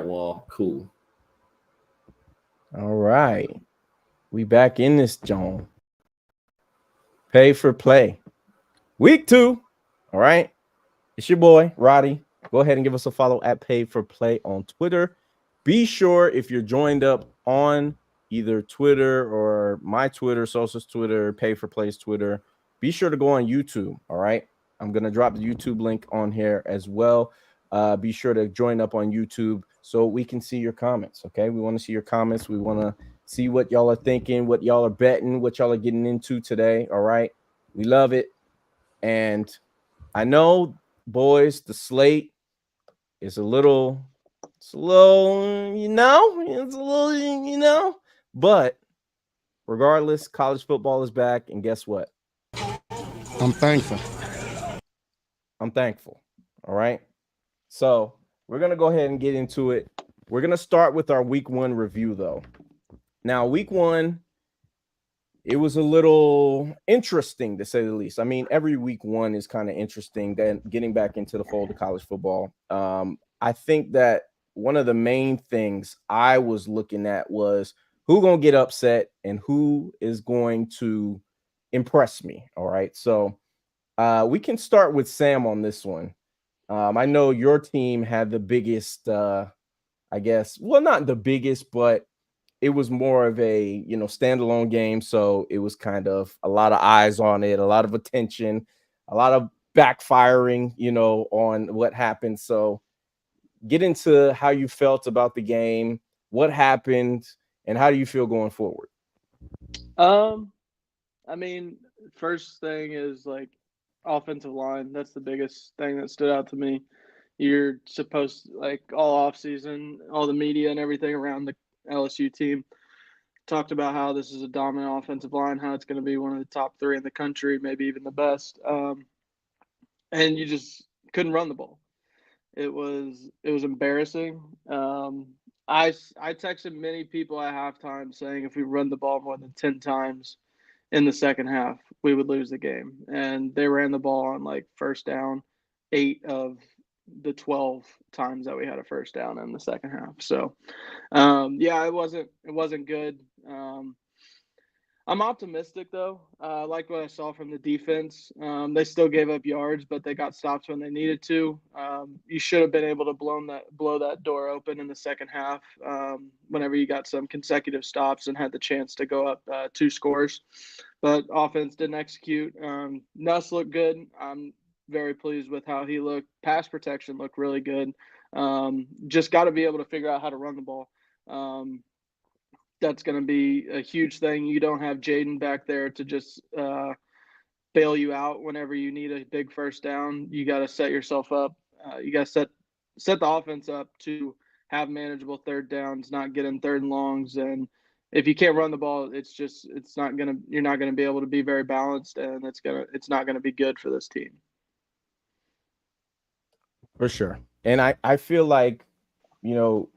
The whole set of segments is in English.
Wall. Cool. All right. We back in this John. Pay for play. Week 2. All right. It's your boy, Roddy. Go ahead and give us a follow at Pay for Play on Twitter. Be sure if you're joined up on either Twitter or my Twitter, Sosa's Twitter, Pay for Play's Twitter, be sure to go on YouTube. All right. I'm going to drop the YouTube link on here as well. Be sure to join up on YouTube so we can see your comments. Okay. We want to see your comments. We want to see what y'all are thinking, what y'all are betting, what y'all are getting into today. All right. We love it. And I know, boys, the slate is a little slow, it's a little, but regardless, college football is back. And guess what? I'm thankful. I'm thankful. All right. So we're going to go ahead and get into it. We're going to start with our week 1 review, though. Now, week 1, it was a little interesting, to say the least. I mean, every week 1 is kind of interesting. Then getting back into the fold of college football. I think that one of the main things I was looking at was who going to get upset and who is going to impress me. All right. So we can start with Sam on this one. I know your team had the biggest, I guess, well, not the biggest, but it was more of a, standalone game. So it was kind of a lot of eyes on it, a lot of attention, a lot of backfiring, on what happened. So get into how you felt about the game, what happened, and how do you feel going forward? I mean, first thing is like offensive line. That's the biggest thing that stood out to me. You're supposed to, like all off season, all the media and everything around the LSU team talked about how this is a dominant offensive line, how it's going to be one of the top 3 in the country, maybe even the best. And you just couldn't run the ball. It was embarrassing. I texted many people at halftime saying if we run the ball more than 10 times in the second half, we would lose the game. And they ran the ball on like first down 8 of the 12 times that we had a first down in the second half. So, yeah, it wasn't good. I'm optimistic though. I like what I saw from the defense. They still gave up yards, but they got stops when they needed to. You should have been able to blow that door open in the second half. Whenever you got some consecutive stops and had the chance to go up 2 scores, but offense didn't execute. Nuss looked good. I'm very pleased with how he looked. Pass protection looked really good. Just got to be able to figure out how to run the ball. That's going to be a huge thing. You don't have Jaden back there to just bail you out whenever you need a big first down. You got to set yourself up. You got to set the offense up to have manageable third downs, not get in third and longs. And if you can't run the ball, you're not gonna be able to be very balanced, and it's not gonna be good for this team. For sure. And I feel like,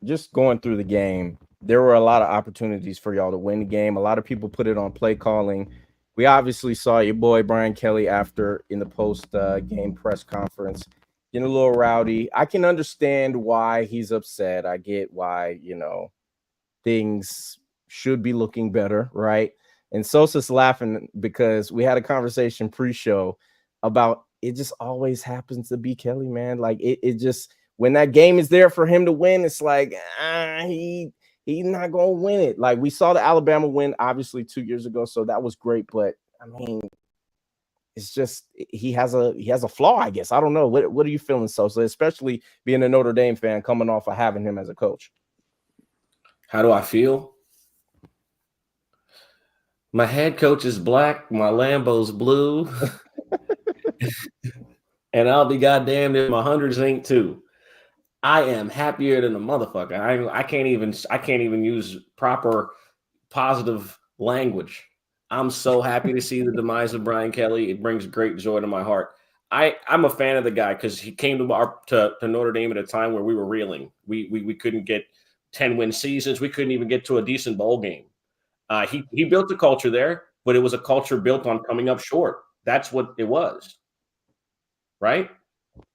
just going through the game, there were a lot of opportunities for y'all to win the game. A lot of people put it on play calling. We obviously saw your boy Brian Kelly after in the post game press conference getting a little rowdy. I can understand why he's upset. I get why, things should be looking better, right? And Sosa's laughing because we had a conversation pre-show about it just always happens to be Kelly, man. Like it just when that game is there for him to win, it's like he's not gonna win it. Like we saw the Alabama win obviously 2 years ago, so that was great. But I mean, it's just he has a flaw, I guess. I don't know. What are you feeling, Sosa? Especially being a Notre Dame fan, coming off of having him as a coach. How do I feel? My head coach is black. My Lambo's blue. And I'll be goddamned if my hundreds ain't too. I am happier than a motherfucker. I can't even use proper positive language. I'm so happy to see the demise of Brian Kelly. It brings great joy to my heart. I'm a fan of the guy because he came to Notre Dame at a time where we were reeling. We couldn't get 10-win seasons. We couldn't even get to a decent bowl game. He built a culture there, but it was a culture built on coming up short. That's what it was, right?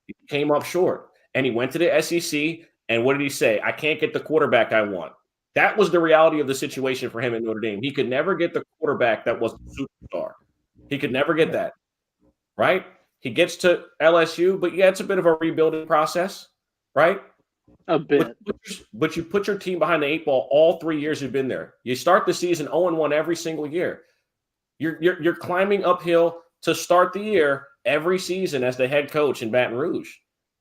He came up short, and he went to the SEC And what did he say? I can't get the quarterback I want. That was the reality of the situation for him at Notre Dame. He could never get the quarterback that was a superstar. He could never get that, right? He gets to LSU, but yeah, it's a bit of a rebuilding process, right? A bit. But you put your team behind the 8 ball all 3 years you've been there. You start the season 0-1 every single year. You're climbing uphill to start the year every season as the head coach in Baton Rouge.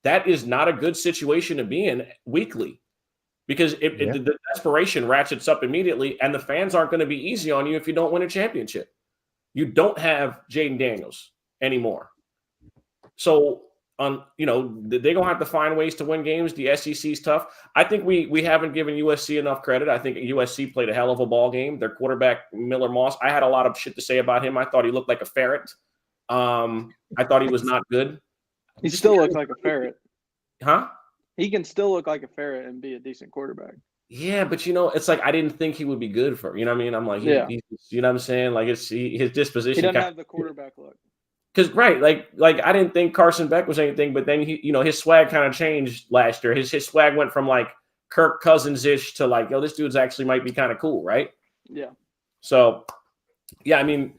That is not a good situation to be in weekly, because the desperation ratchets up immediately, and the fans aren't going to be easy on you if you don't win a championship. You don't have Jaden Daniels anymore. So, they're going to have to find ways to win games. The SEC is tough. I think we haven't given USC enough credit. I think USC played a hell of a ball game. Their quarterback, Miller Moss, I had a lot of shit to say about him. I thought he looked like a ferret. I thought he was not good. He still looks like a ferret. Huh? He can still look like a ferret and be a decent quarterback. Yeah, but it's like I didn't think he would be good for. You know what I mean? I'm like, you know what I'm saying? Like his disposition. He doesn't have the quarterback look. Because like I didn't think Carson Beck was anything, but then his swag kind of changed last year. His swag went from like Kirk Cousins-ish to like, this dude's actually might be kind of cool, right? Yeah. So, yeah, I mean,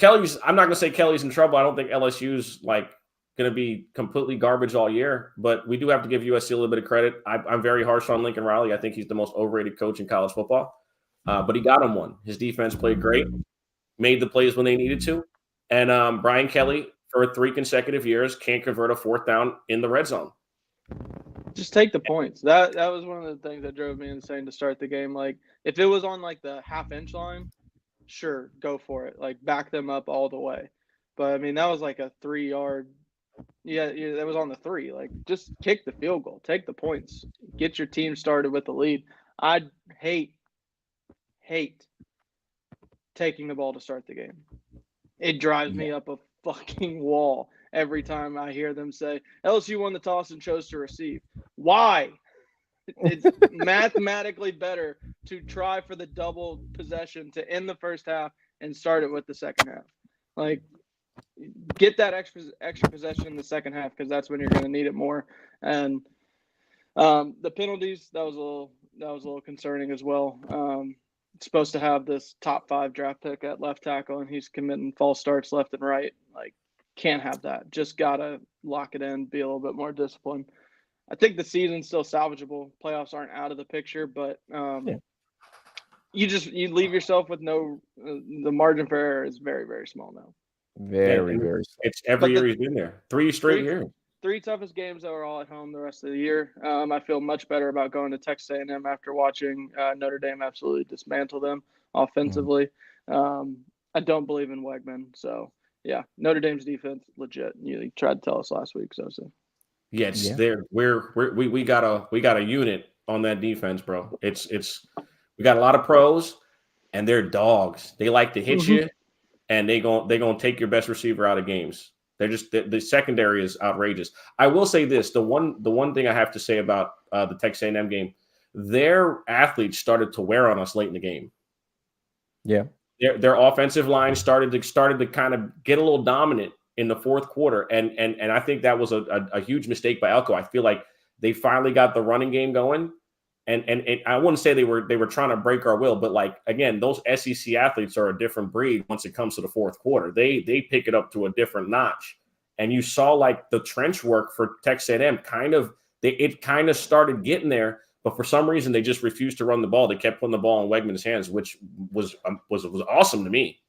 I'm not gonna say Kelly's in trouble. I don't think LSU's like going to be completely garbage all year, but we do have to give USC a little bit of credit. I'm very harsh on Lincoln Riley. I think he's the most overrated coach in college football, but he got him one. His defense played great, made the plays when they needed to, and Brian Kelly for 3 consecutive years can't convert a 4th down in the red zone. Just take the points. That was one of the things that drove me insane to start the game. Like, if it was on like the half-inch line, sure, go for it. Like, back them up all the way. But I mean, that was like a 3-yard. Yeah, that was on the 3. Like, just kick the field goal, take the points, get your team started with the lead. I hate taking the ball to start the game. It drives me up a fucking wall every time I hear them say LSU won the toss and chose to receive. Why? It's mathematically better to try for the double possession to end the first half and start it with the second half. Like, get that extra possession in the second half, because that's when you're going to need it more. And the penalties, that was a little concerning as well. Supposed to have this top 5 draft pick at left tackle, and he's committing false starts left and right. Like, can't have that. Just gotta lock it in, be a little bit more disciplined. I think the season's still salvageable. Playoffs aren't out of the picture, but you leave yourself with no. The margin for error is very, very small now. Very, very small. It's every year he's been there. 3 straight years. 3 toughest games that were all at home the rest of the year. I feel much better about going to Texas A&M after watching Notre Dame absolutely dismantle them offensively. I don't believe in Wegman, so yeah, Notre Dame's defense legit. You tried to tell us last week, so. Yeah, there. We got a unit on that defense, bro. It's we got a lot of pros, and they're dogs. They like to hit you, and they're gonna take your best receiver out of games. They're just the secondary is outrageous. I will say this: the one thing I have to say about the Texas A&M game, their athletes started to wear on us late in the game. Yeah, their offensive line started to kind of get a little dominant in the fourth quarter, and I think that was a huge mistake by Elko. I feel like they finally got the running game going, and I wouldn't say they were trying to break our will, but like again, those SEC athletes are a different breed once it comes to the fourth quarter. They pick it up to a different notch, and you saw like the trench work for Texas A&M kind of started getting there, but for some reason they just refused to run the ball. They kept putting the ball in Wegman's hands, which was awesome to me.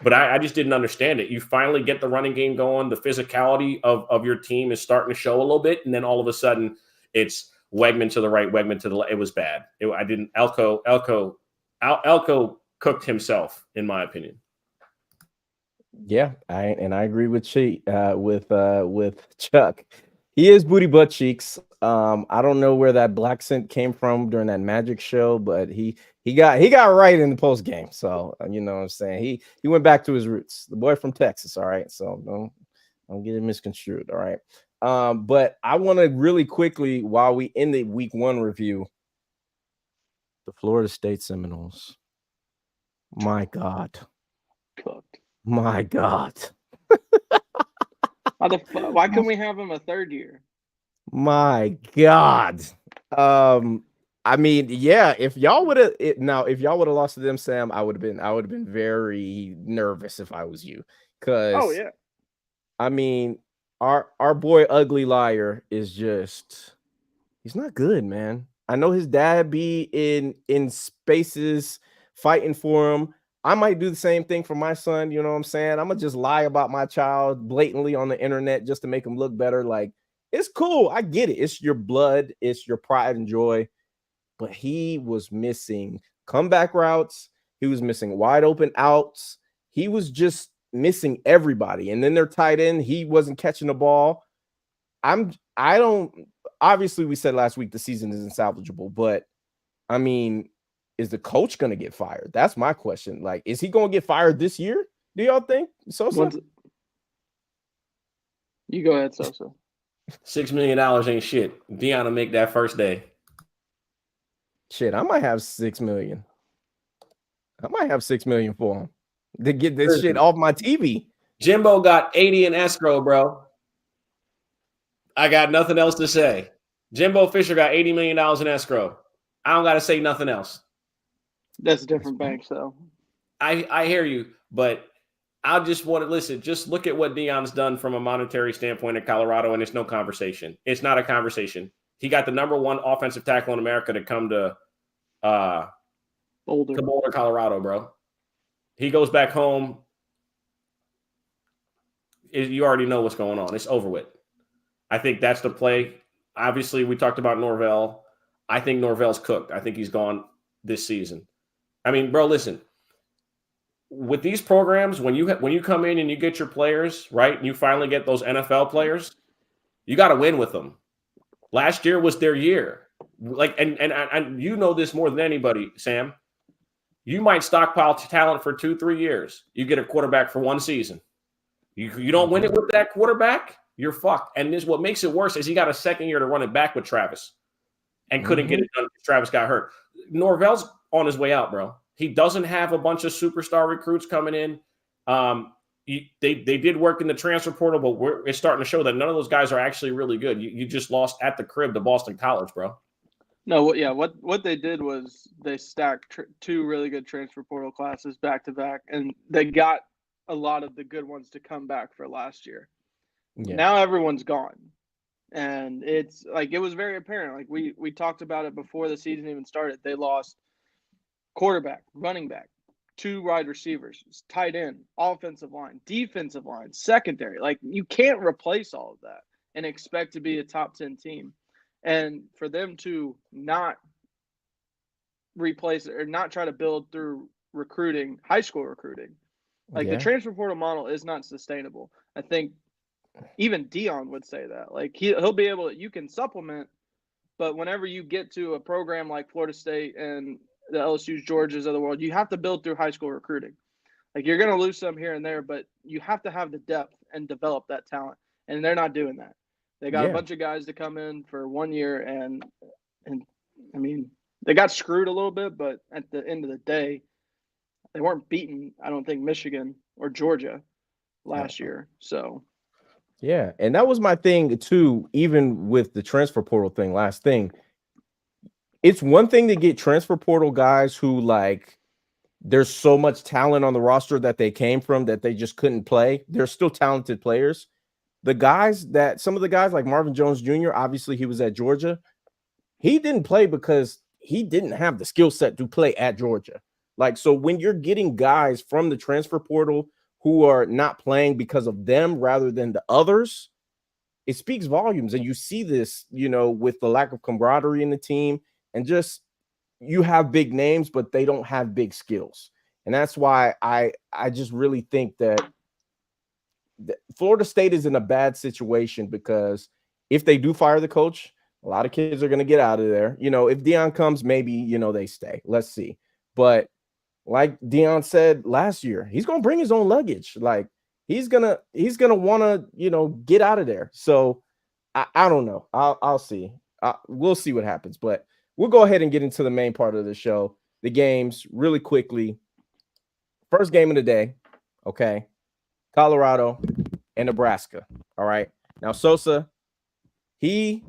But I just didn't understand it. You finally get the running game going. The physicality of your team is starting to show a little bit. And then all of a sudden it's Wegman to the right, Wegman to the left. It was bad. Elko cooked himself, in my opinion. Yeah, I agree with Chuck. He is booty butt cheeks. I don't know where that black scent came from during that Magic show, but he got right in the post game. So you know what I'm saying. He went back to his roots. The boy from Texas. All right. So don't get it misconstrued. All right. But I want to really quickly, while we end the week 1 review, the Florida State Seminoles. My God. Cooked. My God. Why couldn't we have him a third year? My God. I mean, yeah, if y'all would have lost to them, Sam, I would have been very nervous if I was you. Oh Because yeah. I mean, our boy Ugly Liar is just he's not good, man. I know his dad be in spaces fighting for him. I might do the same thing for my son, you know what I'm saying? I'm gonna just lie about my child blatantly on the internet just to make him look better. Like, it's cool. I get it. It's your blood, it's your pride and joy. But he was missing comeback routes, he was missing wide open outs, he was just missing everybody. And then their tight end, he wasn't catching the ball. I don't obviously we said last week the season isn't salvageable, but I mean, is the coach going to get fired? That's my question. Like, is he going to get fired this year? Do y'all think? Sosa? You go ahead, Sosa. $6 million ain't shit. Deion will make that first day. Shit, I might have 6 million. I might have 6 million for him to get this shit off my TV. Jimbo got 80 in escrow, bro. I got nothing else to say. Jimbo Fisher got $80 million in escrow. I don't got to say nothing else. That's a different bank, so. I hear you, but I just want to listen. Just look at what Deion's done from a monetary standpoint in Colorado, and it's no conversation. It's not a conversation. He got the #1 offensive tackle in America to come to Boulder, Colorado, bro. He goes back home. You already know what's going on. It's over with. I think that's the play. Obviously, we talked about Norvell. I think Norvell's cooked. I think he's gone this season. I mean, bro, listen. With these programs, when you come in and you get your players, right, and you finally get those NFL players, you got to win with them. Last year was their year. Like, and you know this more than anybody, Sam. You might stockpile talent for 2-3 years. You get a quarterback for one season. You don't win it with that quarterback, you're fucked. And this what makes it worse is he got a second year to run it back with Travis and couldn't get it done because Travis got hurt. Norvell's on his way out, bro. He doesn't have a bunch of superstar recruits coming in. They did work in the transfer portal, but it's starting to show that none of those guys are actually really good. You just lost at the crib to Boston College, bro. No, what they did was they stacked 2 really good transfer portal classes back to back, and they got a lot of the good ones to come back for last year. Yeah. Now everyone's gone, and it's like it was very apparent. Like we talked about it before the season even started. They lost quarterback, running back, 2 wide receivers, tight end, offensive line, defensive line, secondary. Like, you can't replace all of that and expect to be a top 10 team. And for them to not replace it or not try to build through recruiting, high school recruiting, like the transfer portal model is not sustainable. I think even Deion would say that. Like, he'll be able to, you can supplement, but whenever you get to a program like Florida State and the LSU's, Georgias of the world, you have to build through high school recruiting. Like, you're going to lose some here and there, but you have to have the depth and develop that talent. And they're not doing that. They got a bunch of guys to come in for 1 year, and I mean, they got screwed a little bit, but at the end of the day, they weren't beating, I don't think, Michigan or Georgia last year. So, yeah, and that was my thing too. Even with the transfer portal thing, last thing, it's one thing to get transfer portal guys who, like, there's so much talent on the roster that they came from that they just couldn't play. They're still talented players. Some of the guys like Marvin Jones Jr., obviously he was at Georgia. He didn't play because he didn't have the skill set to play at Georgia. Like, so when you're getting guys from the transfer portal who are not playing because of them rather than the others, it speaks volumes. And you see this, with the lack of camaraderie in the team, and just, you have big names, but they don't have big skills. And that's why I just really think that Florida State is in a bad situation, because if they do fire the coach, a lot of kids are going to get out of there. If Deion comes, maybe, they stay. Let's see. But like Deion said last year, he's going to bring his own luggage. Like, he's going to want to, get out of there. So I don't know. I'll see. We'll see what happens, but we'll go ahead and get into the main part of the show, the games, really quickly. First game of the day. Okay. Colorado and Nebraska. All right. Now, Sosa, he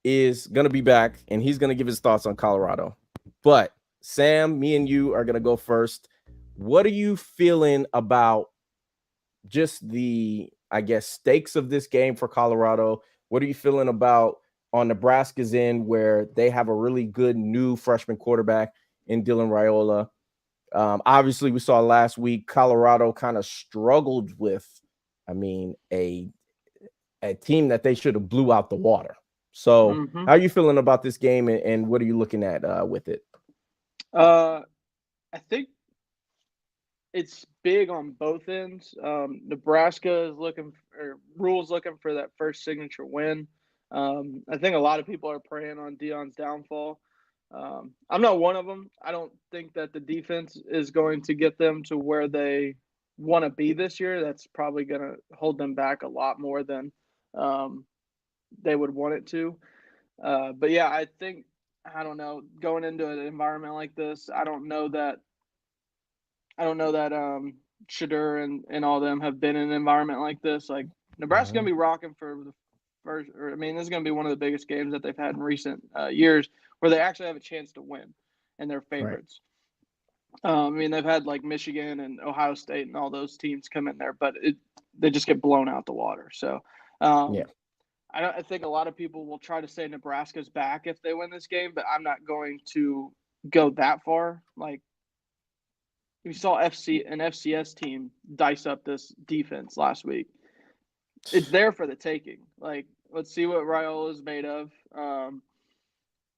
is going to be back, and he's going to give his thoughts on Colorado. But Sam, me and you are going to go first. What are you feeling about just the, I guess, stakes of this game for Colorado? What are you feeling about on Nebraska's end, where they have a really good new freshman quarterback in Dylan Raiola? Obviously, we saw last week Colorado kind of struggled with, I mean, a team that they should have blew out the water. So how are you feeling about this game, and what are you looking at with it? I think it's big on both ends. Nebraska is Rhule's looking for that first signature win. I think a lot of people are preying on Deion's downfall. I'm not one of them. I don't think that the defense is going to get them to where they want to be this year. That's probably going to hold them back a lot more than they would want it to. But yeah, I think, I don't know, going into an environment like this, I don't know that Shedeur and all them have been in an environment like this. Like, Nebraska's going to be rocking for the first, or I mean, this is going to be one of the biggest games that they've had in recent years where they actually have a chance to win and they're favorites. Right. I mean, they've had like Michigan and Ohio State and all those teams come in there, but they just get blown out the water. So, I think a lot of people will try to say Nebraska's back if they win this game, but I'm not going to go that far. Like, we saw an FCS team dice up this defense last week. It's there for the taking. Like, let's see what Raiola is made of.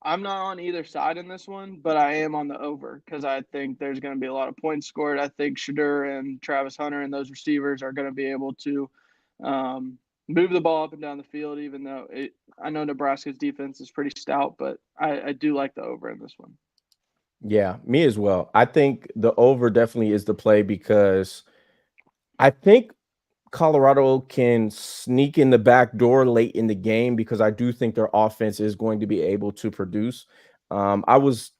I'm not on either side in this one, but I am on the over because I think there's going to be a lot of points scored. I think Shedeur and Travis Hunter and those receivers are going to be able to move the ball up and down the field, even though I know Nebraska's defense is pretty stout, but I do like the over in this one. Yeah, me as well. I think the over definitely is the play because I think Colorado can sneak in the back door late in the game because I do think their offense is going to be able to produce. I was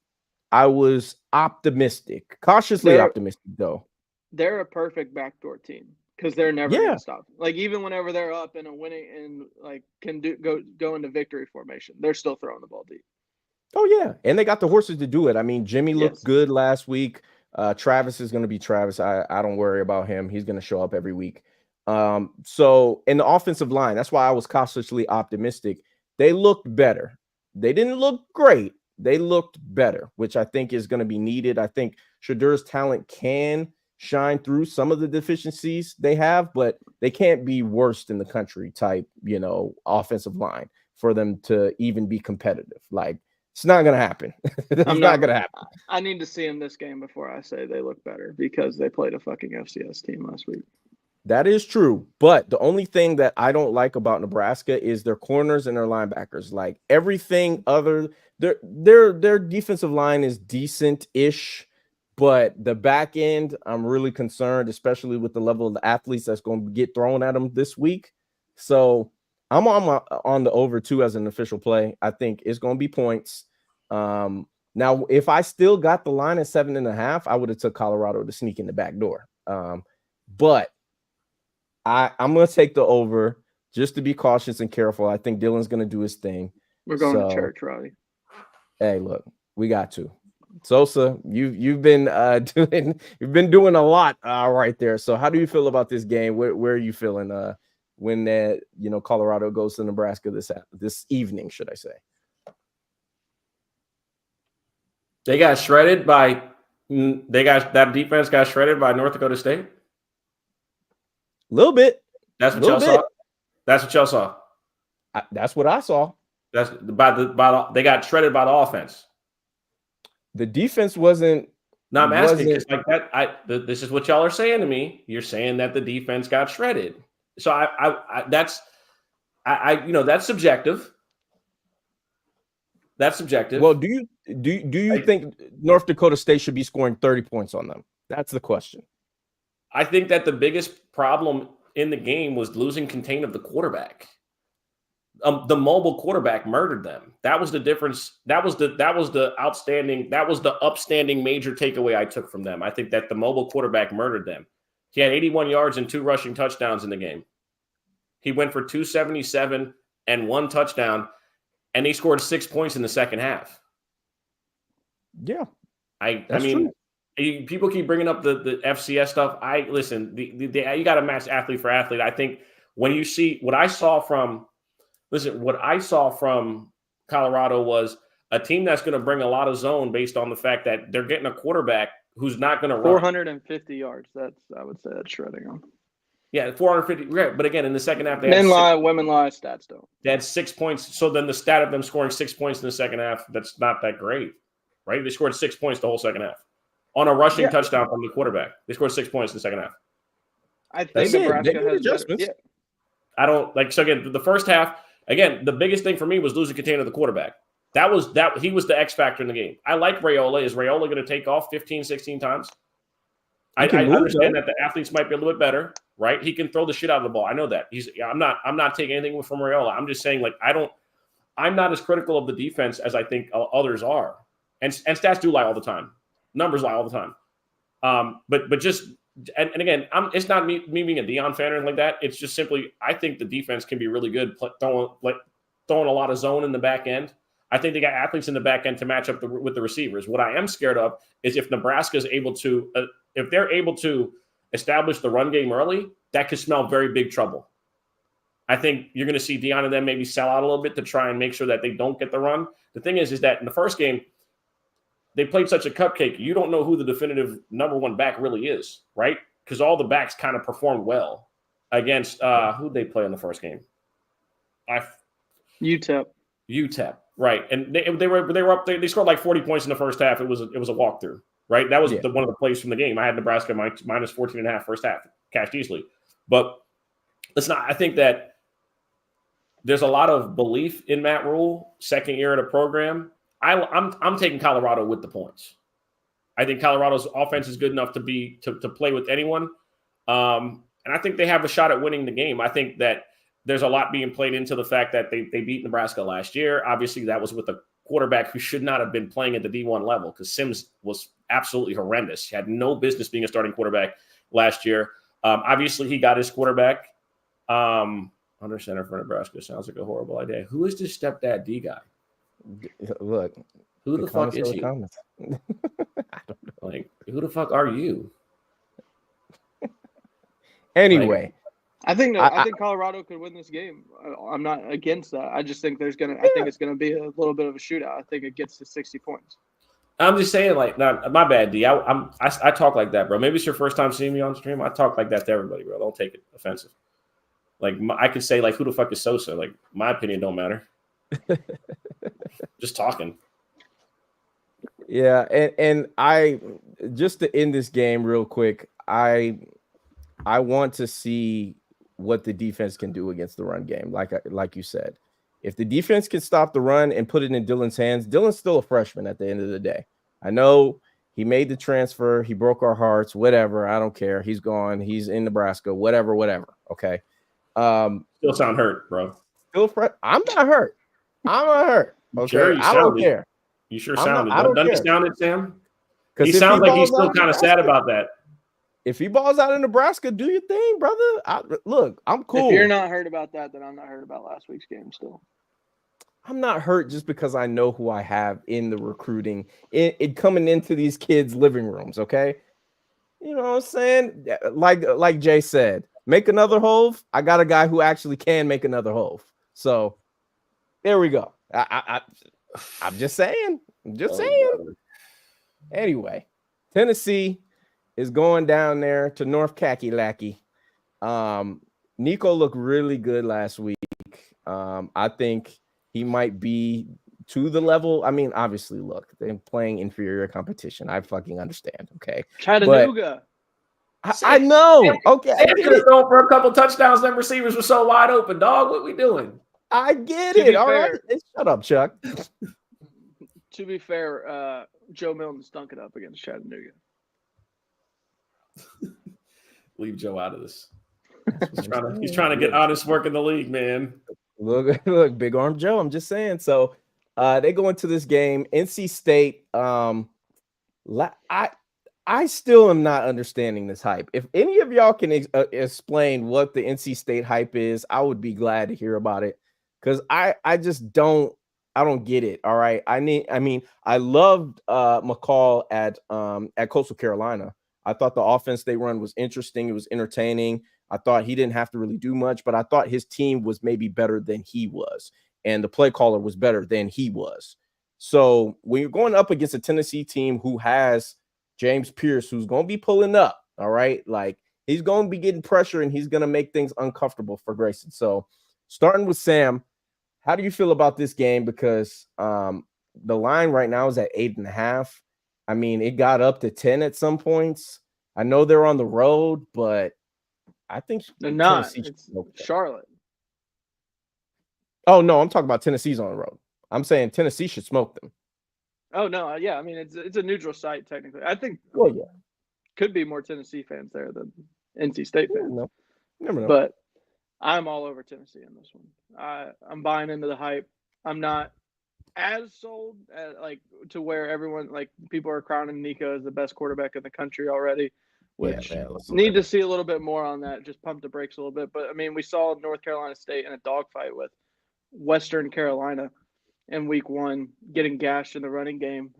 optimistic, cautiously optimistic though. They're a perfect backdoor team because they're never going to stop. Like, even whenever they're up in a winning and like can go into victory formation, they're still throwing the ball deep. Oh yeah, and they got the horses to do it. I mean, Jimmy looked good last week. Travis is going to be Travis. I don't worry about him. He's going to show up every week. So in the offensive line, that's why I was cautiously optimistic. They looked better. They didn't look great. They looked better, which I think is going to be needed. I think Shedeur's talent can shine through some of the deficiencies they have, but they can't be worst in the country type, offensive line for them to even be competitive. Like, it's not going to happen. It's not going to happen. I need to see them this game before I say they look better because they played a fucking FCS team last week. That is true. But the only thing that I don't like about Nebraska is their corners and their linebackers. Like, everything other, their defensive line is decent-ish, but the back end, I'm really concerned, especially with the level of the athletes that's going to get thrown at them this week. So I'm on the over 2 as an official play. I think it's going to be points. Now, if I still got the line at 7.5, I would have took Colorado to sneak in the back door. But I'm going to take the over just to be cautious and careful. I think Dylan's going to do his thing. We're going to church, Roddy. Hey, look, we got to. Sosa, you've been doing a lot right there. So how do you feel about this game? Where are you feeling when Colorado goes to Nebraska this evening, should I say? That defense got shredded by North Dakota State. A little bit. That's what y'all saw. That's what y'all saw. That's what I saw. That's they got shredded by the offense. The defense wasn't. No, I'm asking because like that. This is what y'all are saying to me. You're saying that the defense got shredded. So that's subjective. That's subjective. Well, do you think North Dakota State should be scoring 30 points on them? That's the question. I think that the biggest problem in the game was losing contain of the quarterback. The mobile quarterback murdered them. That was the difference. That was the upstanding major takeaway I took from them. I think that the mobile quarterback murdered them. He had 81 yards and 2 rushing touchdowns in the game. He went for 277 and 1 touchdown. and they scored 6 points in the second half. Yeah, I that's mean, true. people keep bringing up the FCS stuff. Listen, you got to match athlete for athlete. I think when you see what I saw from Colorado was a team that's going to bring a lot of zone based on the fact that they're getting a quarterback who's not going to run 450 yards. I would say that's shredding them. Yeah, 450. Right. But again, in the second half, Men lie, women lie, stats don't. They had 6 points. So then the stat of them scoring 6 points in the second half, that's not that great, right? They scored 6 points the whole second half on a rushing touchdown from the quarterback. They scored 6 points in the second half. I think Nebraska has adjustments. I don't like. So again, the first half. Again, the biggest thing for me was losing container of the quarterback. He was the X factor in the game. I like Raiola. Is Raiola going to take off 15, 16 times? I understand that the athletes might be a little bit better, right? He can throw the shit out of the ball. I know that. I'm not taking anything from Raiola. I'm just saying, like, I'm not as critical of the defense as I think others are. And stats do lie all the time. Numbers lie all the time. But just and again, it's not me being a Deion fan or anything like that. It's just simply I think the defense can be really good throwing a lot of zone in the back end. I think they got athletes in the back end to match up with the receivers. What I am scared of is if Nebraska is able to if they're able to establish the run game early, that could smell very big trouble. I think you're going to see Deion and them maybe sell out a little bit to try and make sure that they don't get the run. The thing is that in the first game, they played such a cupcake. You don't know who the definitive number one back really is, right? Because all the backs kind of performed well against who they play in the first game. UTEP, right? And they were up. They scored like 40 points in the first half. It was a walkthrough, right? That was one of the plays from the game. I had Nebraska minus 14.5 first half, cashed easily. But let's not. I think that there's a lot of belief in Matt Rule, second year at a program. I'm taking Colorado with the points. I think Colorado's offense is good enough to play with anyone, and I think they have a shot at winning the game. I think that there's a lot being played into the fact that they beat Nebraska last year. Obviously, that was with a quarterback who should not have been playing at the D1 level because Sims was absolutely horrendous. He had no business being a starting quarterback last year. Obviously, he got his quarterback under center for Nebraska. Sounds like a horrible idea. Who is this stepdad D guy? Look, who the fuck is he? I don't know. Like, who the fuck are you? Anyway, I think Colorado could win this game. I'm not against that. I just think I think it's gonna be a little bit of a shootout. I think it gets to 60 points. I'm just saying, like, my bad, D. I talk like that, bro. Maybe it's your first time seeing me on stream. I talk like that to everybody, bro. Don't take it offensive. Like, I could say, like, who the fuck is Sosa? Like, my opinion don't matter. Just talking. Yeah, and I just to end this game real quick, I want to see what the defense can do against the run game. Like you said, if the defense can stop the run and put it in Dylan's hands, Dylan's still a freshman at the end of the day. I know he made the transfer, he broke our hearts, whatever. I don't care. He's gone. He's in Nebraska. Whatever. Okay. Still sound hurt, bro. I'm not hurt. I'm not hurt. Okay. Sure, I don't care. You sure sounded. Doesn't he sound it, Sam? He sounds like he's still kind of sad about that. If he balls out in Nebraska, do your thing, brother. Look, I'm cool. If you're not hurt about that, then I'm not hurt about last week's game still. I'm not hurt just because I know who I have in the recruiting, it coming into these kids' living rooms, okay? You know what I'm saying? Like Jay said, make another Hove. I got a guy who actually can make another Hove. So there we go. I'm just saying. Anyway, Tennessee is going down there to North Kakalaki. Nico looked really good last week. I think he might be to the level. I mean, obviously, look, they're playing inferior competition. I fucking understand. Okay. Chattanooga. I know. Okay. I could have thrown for a couple touchdowns. Them receivers were so wide open, dog. What we doing? I get it. All right. Shut up, Chuck. To be fair, Joe Milton stunk it up against Chattanooga. Leave Joe out of this. He's trying to get honest work in the league, man. Look, Big Arm Joe. I'm just saying. So they go into this game. NC State. I still am not understanding this hype. If any of y'all can explain what the NC State hype is, I would be glad to hear about it. Because I just don't I don't get it. All right. I mean, I loved McCall at Coastal Carolina. I thought the offense they run was interesting. It was entertaining. I thought he didn't have to really do much, but I thought his team was maybe better than he was, and the play caller was better than he was. So when you're going up against a Tennessee team who has James Pierce, who's going to be pulling up, all right, like he's going to be getting pressure and he's going to make things uncomfortable for Grayson. So starting with Sam, how do you feel about this game? Because the line right now is at 8.5. I mean, it got up to 10 at some points. I know they're on the road, but I think They're not. Tennessee It's Charlotte. Oh no, I'm talking about Tennessee's on the road. I'm saying Tennessee should smoke them. Oh no, yeah. I mean, it's a neutral site technically. I think Well, yeah, could be more Tennessee fans there than NC State fans. no, never know. But I'm all over Tennessee in this one. I'm buying into the hype. I'm not as sold like to where everyone like people are crowning Nico as the best quarterback in the country already, which Yeah, man, listen, need to see a little bit more on that. Just pump the brakes a little bit. But I mean, we saw North Carolina State in a dogfight with Western Carolina in week 1, getting gashed in the running game.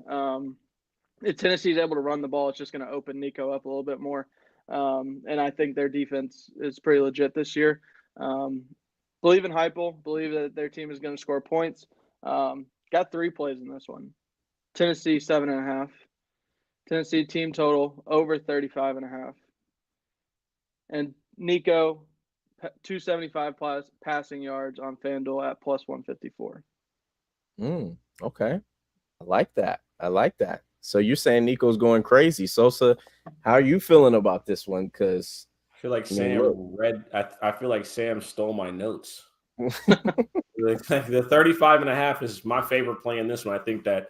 If Tennessee's able to run the ball, it's just going to open Nico up a little bit more. And I think their defense is pretty legit this year. Believe in Heupel. Believe that their team is going to score points. Got 3 plays in this one. Tennessee 7.5. Tennessee team total over 35.5. And Nico 275 passing yards on FanDuel at plus 154. Okay, I like that. So you're saying Nico's going crazy. Sosa, how are you feeling about this one? Because I feel like I feel like Sam stole my notes. The 35.5 is my favorite play in this one. I think that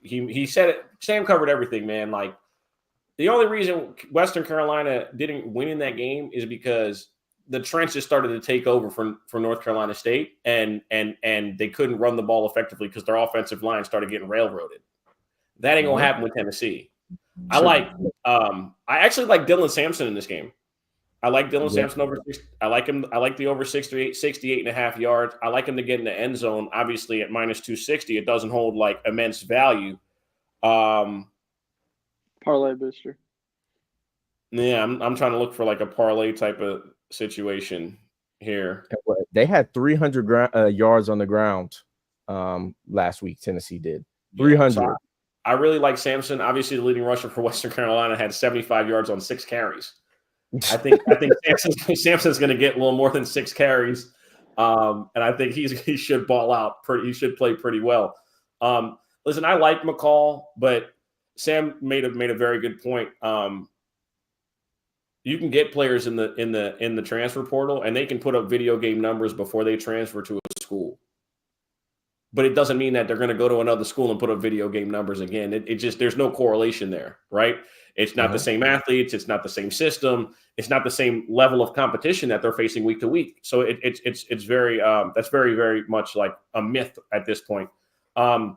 he said it. Sam covered everything, man. Like the only reason Western Carolina didn't win in that game is because the trenches started to take over for North Carolina State, and they couldn't run the ball effectively because their offensive line started getting railroaded. That ain't gonna happen with Tennessee. I actually like Dylan Sampson in this game. I like Dylan Sampson over. I like him. I like the over 68.5 yards. I like him to get in the end zone. Obviously, at minus 260, it doesn't hold like immense value. Parlay booster. Yeah, I'm trying to look for like a parlay type of situation here. They had 300 yards on the ground last week. Tennessee did 300. So I really like Sampson. Obviously, the leading rusher for Western Carolina had 75 yards on 6 carries. I think Sampson's going to get a little more than 6 carries, and I think he should ball out. He should play pretty well. Listen, I like McCall, but Sam made a very good point. You can get players in the transfer portal, and they can put up video game numbers before they transfer to a school. But it doesn't mean that they're going to go to another school and put up video game numbers again. It just there's no correlation there, right? It's not the same athletes. It's not the same system. It's not the same level of competition that they're facing week to week. So it's very that's very, very much like a myth at this point. So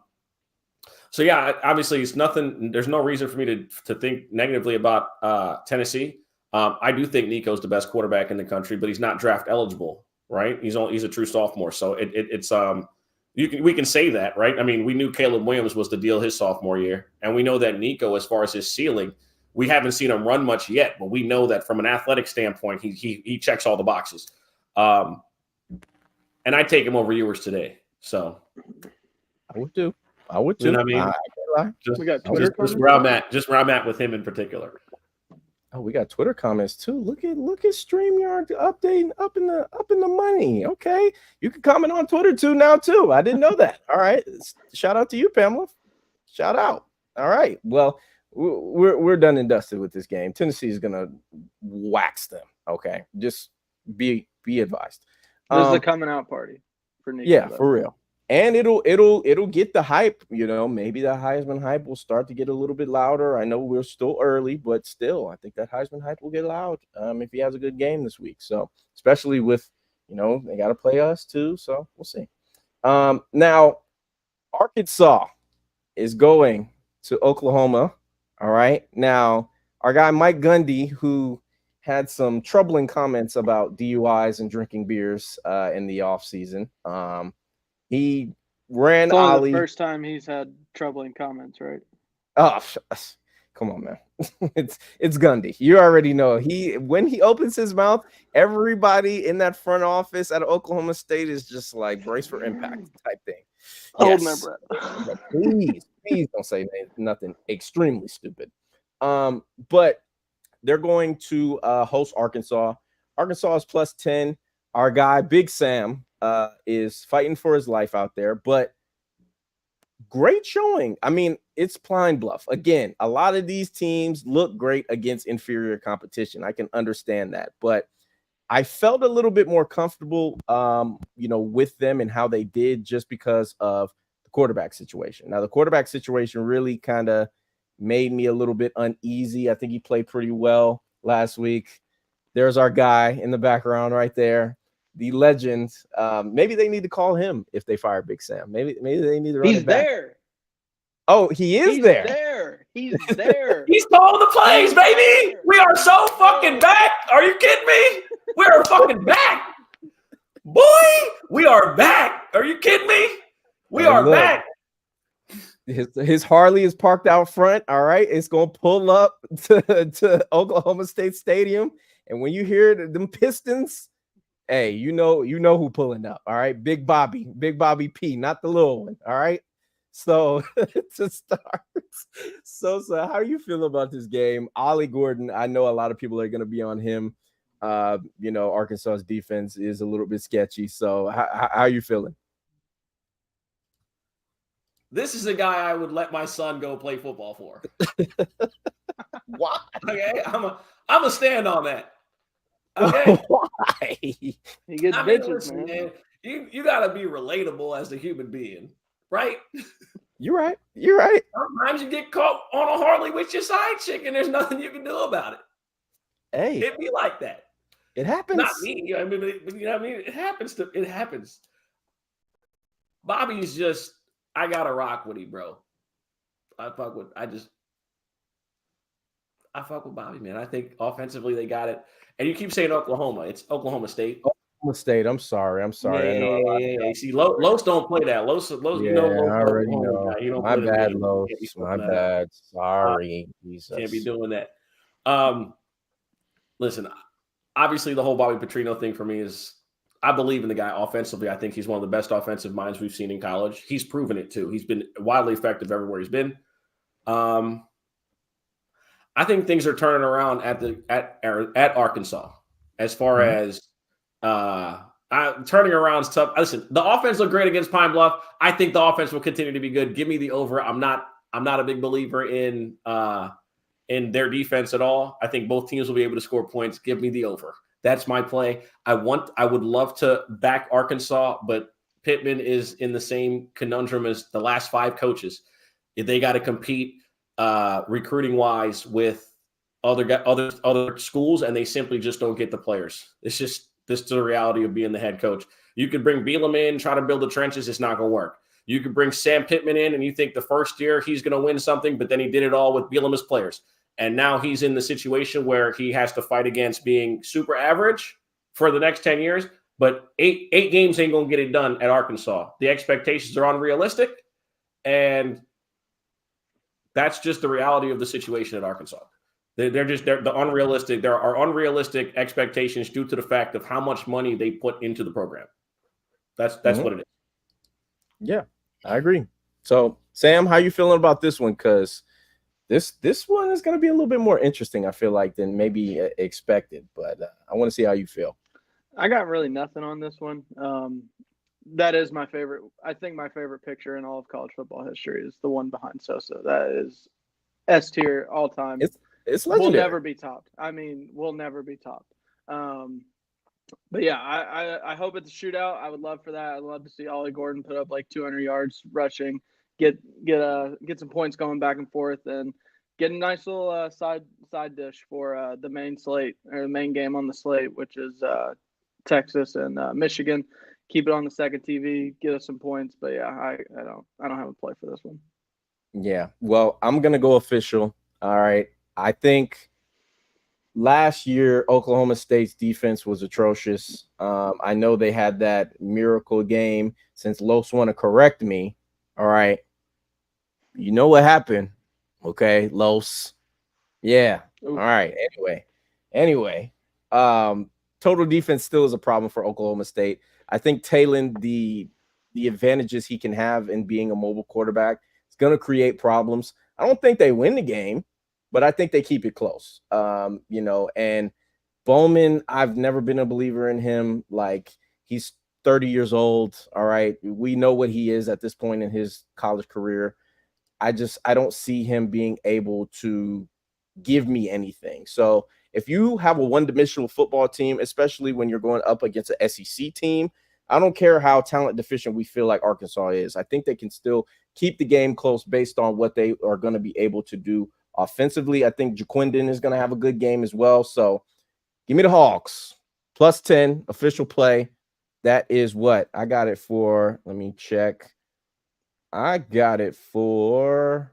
yeah, obviously it's nothing. There's no reason for me to think negatively about Tennessee. I do think Nico's the best quarterback in the country, but he's not draft eligible, right? He's a true sophomore, so we can say that, right? I mean, we knew Caleb Williams was the deal his sophomore year, and we know that Nico, as far as his ceiling, we haven't seen him run much yet, but we know that from an athletic standpoint, he checks all the boxes. And I take him over Ewers today. So I would too. You know what I mean? We got Twitter just where I'm at with him in particular. Oh, we got Twitter comments too. Look at StreamYard updating up in the money. Okay, you can comment on Twitter too. I didn't know that. All right, shout out to you, Pamela. Shout out. All right, well, we're done and dusted with this game. Tennessee is gonna wax them. Okay, just be advised. This is the coming out party for Nico. Yeah, for real. And it'll get the hype, maybe the Heisman hype will start to get a little bit louder. I know we're still early, but still, I think that Heisman hype will get loud if he has a good game this week. So, especially with, they got to play us too. So we'll see. Now, Arkansas is going to Oklahoma. All right. Now, our guy Mike Gundy, who had some troubling comments about DUIs and drinking beers in the offseason. He ran It's only Ollie. the first time he's had troubling comments, right? Oh, come on, man. it's Gundy. You already know when he opens his mouth, everybody in that front office at Oklahoma State is just like brace for impact type thing. Holding their Yes. breath. But please don't say nothing extremely stupid. But they're going to host Arkansas. Arkansas is plus 10. Our guy, Big Sam, is fighting for his life out there, but great showing. I mean, it's Pine Bluff. Again, a lot of these teams look great against inferior competition. I can understand that, but I felt a little bit more comfortable, with them and how they did just because of the quarterback situation. Now, the quarterback situation really kind of made me a little bit uneasy. I think he played pretty well last week. There's our guy in the background right there, the legend. Maybe they need to call him if they fire Big Sam. Maybe they need to run it back. There. Oh, he is He's there. He's there. He's calling the plays, baby. We are so fucking back. Are you kidding me? We are fucking back. Boy, we are back. Are you kidding me? We are back. His Harley is parked out front. All right. It's going to pull up to Oklahoma State Stadium. And when you hear them Pistons, hey, you know who pulling up. All right. Big Bobby P, not the little one. All right. So to start, so how are you feeling about this game? Ollie Gordon, I know a lot of people are going to be on him. Arkansas's defense is a little bit sketchy. So how are you feeling? This is a guy I would let my son go play football for. Why? Okay, I'm a stand on that. Okay. Why? He gets bitches, man. You gotta be relatable as a human being, right? You're right. Sometimes you get caught on a Harley with your side chick, and there's nothing you can do about it. Hey, It'd be like that. It happens. Not me. You know what I mean? It happens. Bobby's just, I gotta rock with him, bro. I fuck with Bobby, man. I think offensively they got it. And you keep saying Oklahoma. It's Oklahoma State. Oklahoma State. I'm sorry. Yeah. See, Los don't play that. Los, I Los already know. My bad, Los. My bad. Sorry. Jesus. Can't be doing that. Listen, obviously the whole Bobby Petrino thing for me is, I believe in the guy offensively. I think he's one of the best offensive minds we've seen in college. He's proven it too. He's been wildly effective everywhere he's been. I think things are turning around at Arkansas as far as turning around is tough. Listen, the offense looked great against Pine Bluff. I think the offense will continue to be good. Give me the over. I'm not a big believer in their defense at all. I think both teams will be able to score points. Give me the over. That's my play. I would love to back Arkansas, but Pittman is in the same conundrum as the last 5 coaches. If they got to compete recruiting wise with other schools, and they simply just don't get the players. This is the reality of being the head coach. You could bring Bielema in, try to build the trenches. It's not going to work. You could bring Sam Pittman in, and you think the first year he's going to win something, but then he did it all with Bielema's players. And now he's in the situation where he has to fight against being super average for the next 10 years. But eight games ain't going to get it done at Arkansas. The expectations are unrealistic. And that's just the reality of the situation at Arkansas. They're unrealistic. There are unrealistic expectations due to the fact of how much money they put into the program. That's what it is. Yeah, I agree. So, Sam, how you feeling about this one? Because this one is going to be a little bit more interesting, I feel like, than maybe expected. But I want to see how you feel. I got really nothing on this one. That is my favorite. I think my favorite picture in all of college football history is the one behind Sosa. That is S tier all time. It's legendary. Will never be topped. I mean, will never be topped. But yeah, I hope it's a shootout. I would love for that. I'd love to see Ollie Gordon put up like 200 yards rushing, get some points going back and forth, and get a nice little side dish for the main slate, or the main game on the slate, which is Texas and Michigan. Keep it on the second TV, get us some points. But yeah, I don't have a play for this one. Yeah, well, I'm gonna go official. All right, I think last year, Oklahoma State's defense was atrocious. I know they had that miracle game. Since Los want to correct me, all right, you know what happened, okay, Los? Yeah. All Oof. right. Anyway, total defense still is a problem for Oklahoma State. I think Talon, the advantages he can have in being a mobile quarterback, is going to create problems. I don't think they win the game, but I think they keep it close. And Bowman, I've never been a believer in him. Like, he's 30 years old. All right. We know what he is at this point in his college career. I don't see him being able to give me anything. So if you have a one-dimensional football team, especially when you're going up against an SEC team, I don't care how talent deficient we feel like Arkansas is. I think they can still keep the game close based on what they are going to be able to do offensively. I think Jaquindon is going to have a good game as well. So give me the Hawks. Plus 10 official play. That is what I got it for. Let me check. I got it for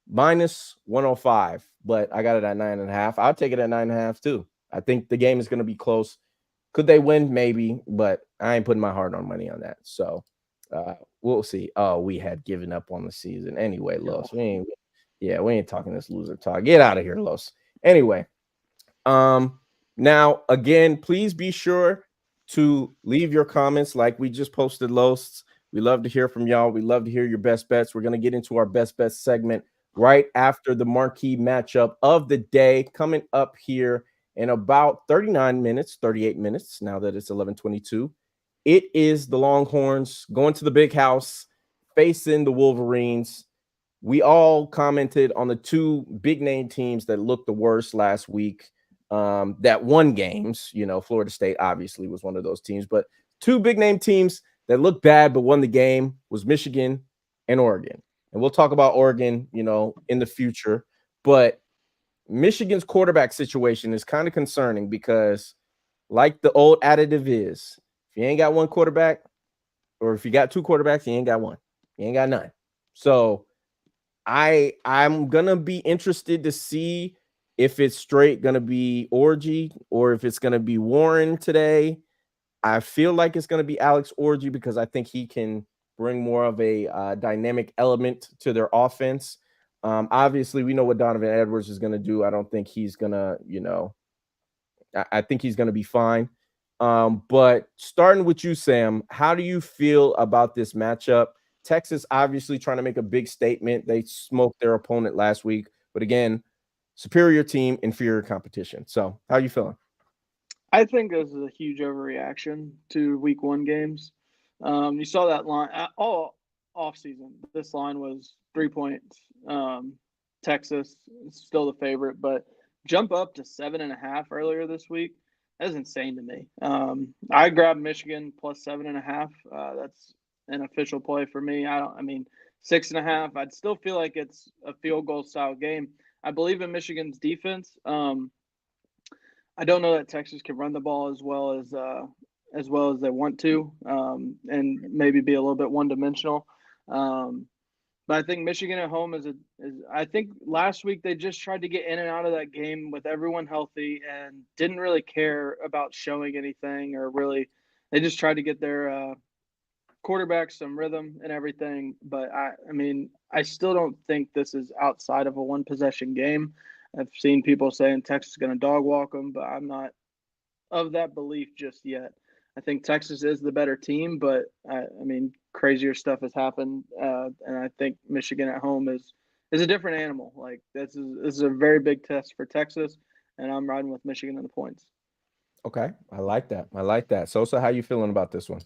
minus 105, but I got it at 9.5. I'll take it at 9.5 too. I think the game is going to be close. Could they win? Maybe, but I ain't putting my hard-earned money on that. So we'll see. Oh, we had given up on the season anyway, Los. We ain't talking this loser talk. Get out of here, Los. Anyway, now again, please be sure to leave your comments like we just posted, Los. We love to hear from y'all. We love to hear your best bets. We're going to get into our best bets segment right after the marquee matchup of the day, coming up here in about 38 minutes, now that it's 11:22. It is the Longhorns going to the big house, facing the Wolverines. We all commented on the two big name teams that looked the worst last week, that won games. Florida State obviously was one of those teams, but two big name teams that looked bad but won the game was Michigan and Oregon. And we'll talk about Oregon, in the future. But Michigan's quarterback situation is kind of concerning because, like the old additive is, if you ain't got one quarterback, or if you got two quarterbacks, you ain't got one. You ain't got none. So I'm going to be interested to see if it's straight going to be Orji or if it's going to be Warren today. I feel like it's going to be Alex Orji because I think he can bring more of a dynamic element to their offense. Obviously, we know what Donovan Edwards is going to do. I don't think he's going to, I think he's going to be fine. But starting with you, Sam, how do you feel about this matchup? Texas obviously trying to make a big statement. They smoked their opponent last week. But again, superior team, inferior competition. So how are you feeling? I think this is a huge overreaction to week one games. You saw that line all offseason. This line was 3 points. Texas is still the favorite, but jump up to 7.5 earlier this week. That is insane to me. I grabbed Michigan plus 7.5. That's an official play for me. 6.5. I'd still feel like it's a field goal style game. I believe in Michigan's defense. I don't know that Texas can run the ball as well as they want to, and maybe be a little bit one-dimensional. But I think Michigan at home is. I think last week they just tried to get in and out of that game with everyone healthy and didn't really care about showing anything or really. They just tried to get their quarterback some rhythm and everything. But I still don't think this is outside of a one-possession game. I've seen people saying Texas is going to dog walk them, but I'm not of that belief just yet. I think Texas is the better team, but crazier stuff has happened, and I think Michigan at home is a different animal. Like this is a very big test for Texas, and I'm riding with Michigan in the points. Okay, I like that. Sosa, how you feeling about this one?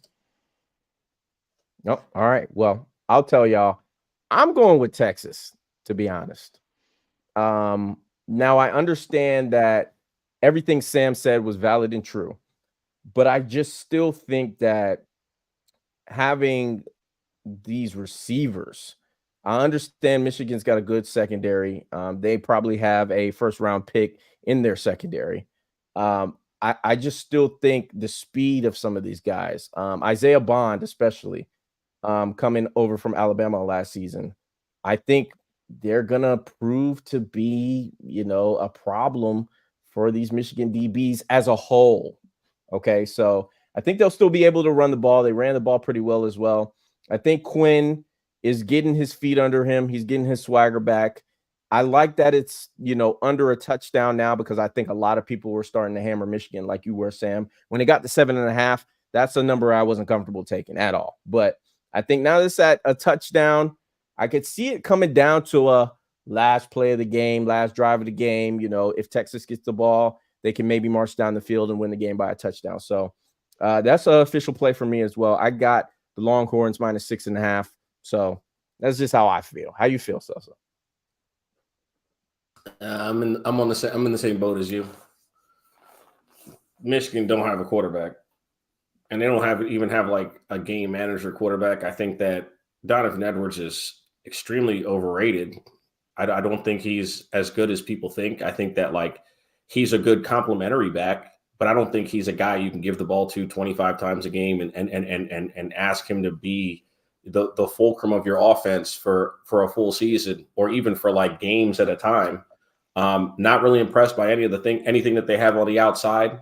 Nope. All right. Well, I'll tell y'all, I'm going with Texas, to be honest. Now I understand that everything Sam said was valid and true, but I just still think that having these receivers, I understand Michigan's got a good secondary. They probably have a first-round pick in their secondary. I just still think the speed of some of these guys, Isaiah Bond especially, coming over from Alabama last season, I think they're going to prove to be, a problem for these Michigan DBs as a whole. Okay, so I think they'll still be able to run the ball. They ran the ball pretty well as well. I think Quinn is getting his feet under him. He's getting his swagger back. I like that it's, under a touchdown now, because I think a lot of people were starting to hammer Michigan like you were, Sam. When it got to 7.5, that's a number I wasn't comfortable taking at all. But I think now it's at a touchdown. I could see it coming down to a last play of the game, last drive of the game. If Texas gets the ball, they can maybe march down the field and win the game by a touchdown. So that's an official play for me as well. I got the Longhorns minus 6.5. So that's just how I feel. How you feel, Sosa? I'm in the same boat as you. Michigan don't have a quarterback, and they don't even have like a game manager quarterback. I think that Donovan Edwards is extremely overrated. I don't think he's as good as people think. I think that like he's a good complementary back, but I don't think he's a guy you can give the ball to 25 times a game and ask him to be the fulcrum of your offense for a full season or even for like games at a time. Not really impressed by anything that they have on the outside.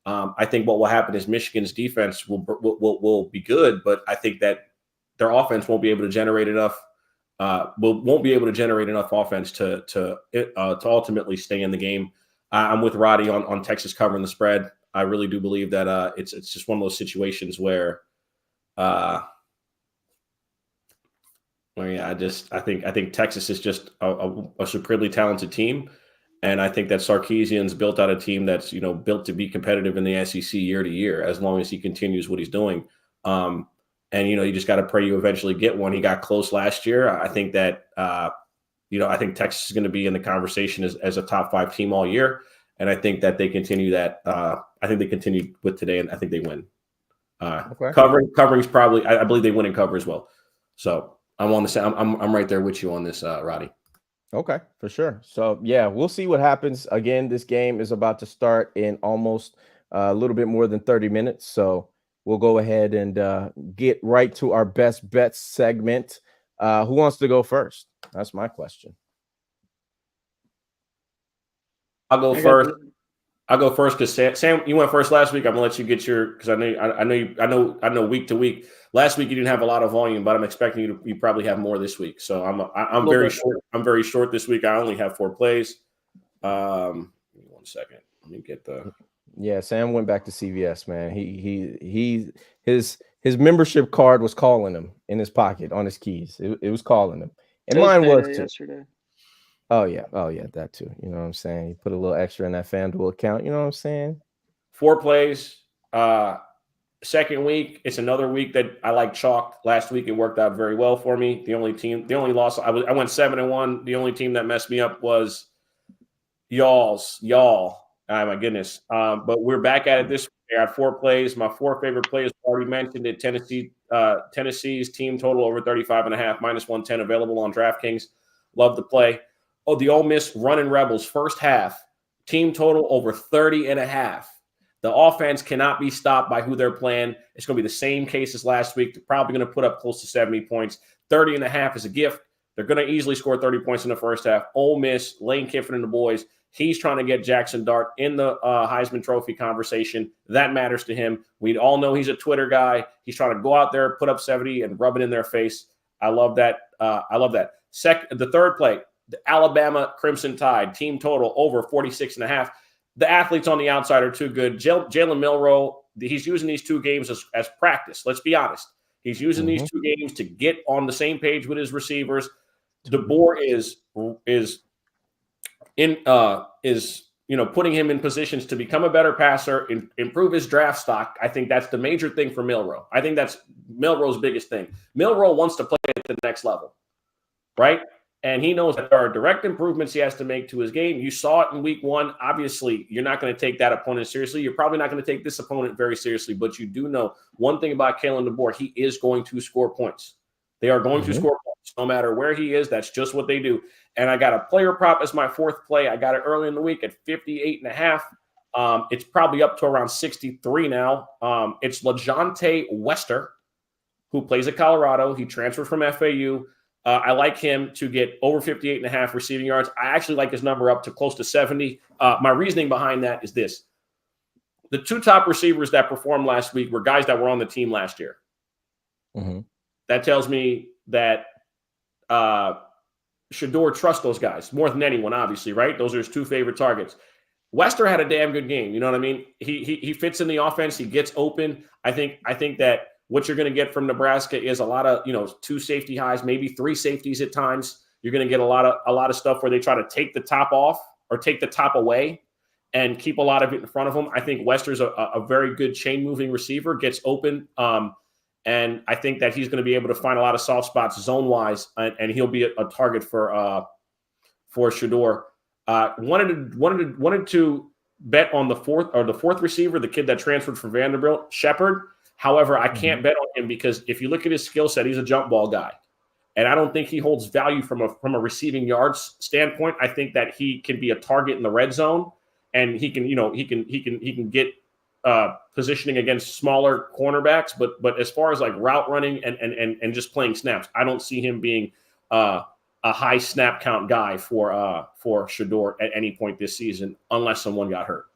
I think what will happen is Michigan's defense will be good, but I think that their offense won't be able to generate enough. Won't be able to generate enough offense to ultimately stay in the game. I'm with Roddy on Texas covering the spread. I really do believe that it's just one of those situations where, I think Texas is just a supremely talented team. And I think that Sarkisian's built out a team that's, built to be competitive in the SEC year to year, as long as he continues what he's doing. And, you just got to pray you eventually get one. He got close last year. I think that, I think Texas is going to be in the conversation as a top 5 team all year. And I think that they continue that. I think they continue with today, and I think they win. Okay. Covering's probably, I believe they win and cover as well. So I'm on the same. I'm right there with you on this, Roddy. Okay, for sure. So yeah, we'll see what happens. Again, this game is about to start in almost a little bit more than 30 minutes. So we'll go ahead and get right to our best bets segment. Who wants to go first? That's my question. I'll go first. I'll go first because Sam, you went first last week. I'm gonna let you get your, because I know week to week. Last week you didn't have a lot of volume, but I'm expecting you probably have more this week. So I'm very short. I'm very short this week. I only have 4 plays. Give me 1 second. Let me get the. Yeah, Sam went back to CVS, man. His membership card was calling him in his pocket on his keys. It was calling him, and mine was too. Yesterday. Oh yeah, that too. You know what I'm saying? You put a little extra in that FanDuel account. You know what I'm saying? 4 plays. Second week, it's another week that I like chalk. Last week it worked out very well for me. The only loss I went 7-1. The only team that messed me up was y'all. Oh my goodness. But we're back at it this week. I got 4 plays. My 4 favorite plays already mentioned it. Tennessee's team total over 35.5 minus 110 available on DraftKings. Love the play. Oh, the Ole Miss running Rebels first half team total over 30.5. The offense cannot be stopped by who they're playing. It's going to be the same case as last week. They're probably going to put up close to 70 points. 30.5 is a gift. They're going to easily score 30 points in the first half. Ole Miss, Lane Kiffin and the boys, he's trying to get Jackson Dart in the Heisman Trophy conversation. That matters to him. We all know he's a Twitter guy. He's trying to go out there, put up 70, and rub it in their face. I love that. The third play, the Alabama Crimson Tide, team total over 46.5. The athletes on the outside are too good. Jalen Milroe, he's using these 2 games as practice. Let's be honest. He's using these 2 games to get on the same page with his receivers. DeBoer is putting him in positions to become a better passer, improve his draft stock. I think that's the major thing for Milroe. I think that's Milroe's biggest thing. Milroe wants to play at the next level, right? And he knows that there are direct improvements he has to make to his game. You saw it in week 1. Obviously, you're not going to take that opponent seriously. You're probably not going to take this opponent very seriously, but you do know one thing about Kalen DeBoer. He is going to score points. They are going to score points. No matter where he is, that's just what they do. And I got a player prop as my 4th play. I got it early in the week at 58.5. It's probably up to around 63 now. It's LaJohntay Wester, who plays at Colorado. He transferred from FAU. I like him to get over 58.5 receiving yards. I actually like his number up to close to 70. My reasoning behind that is this. The 2 top receivers that performed last week were guys that were on the team last year. Mm-hmm. That tells me that Shedeur trusts those guys more than anyone, obviously, right? Those are his 2 favorite targets. Wester had a damn good game. You know what I mean? He fits in the offense. He gets open. I think that what you're going to get from Nebraska is a lot of 2 safety highs, maybe 3 safeties at times. You're going to get a lot of stuff where they try to take the top off or take the top away and keep a lot of it in front of him. I think Wester's a very good chain moving receiver, gets open. And I think that he's going to be able to find a lot of soft spots zone wise, and he'll be a target for Shedeur. Wanted to bet on the fourth receiver, the kid that transferred from Vanderbilt, Shepard. However, I can't bet on him because if you look at his skill set, he's a jump ball guy, and I don't think he holds value from a receiving yards standpoint. I think that he can be a target in the red zone, and he can get positioning against smaller cornerbacks. But as far as like route running and just playing snaps, I don't see him being a high snap count guy for Shedeur at any point this season, unless someone got hurt.